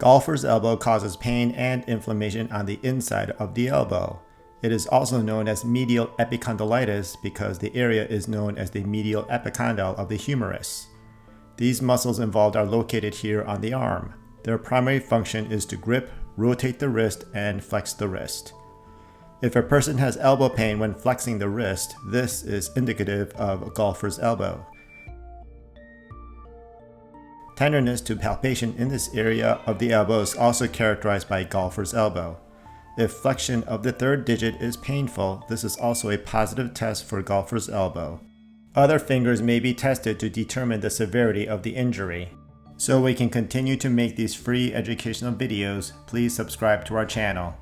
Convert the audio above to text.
Golfer's elbow causes pain and inflammation on the inside of the elbow. It is also known as medial epicondylitis because the area is known as the medial epicondyle of the humerus. These muscles involved are located here on the arm. Their primary function is to grip, rotate the wrist, and flex the wrist. If a person has elbow pain when flexing the wrist, this is indicative of a golfer's elbow. Tenderness to palpation in this area of the elbow is also characterized by golfer's elbow. If flexion of the third digit is painful, this is also a positive test for golfer's elbow. Other fingers may be tested to determine the severity of the injury. So we can continue to make these free educational videos, please subscribe to our channel.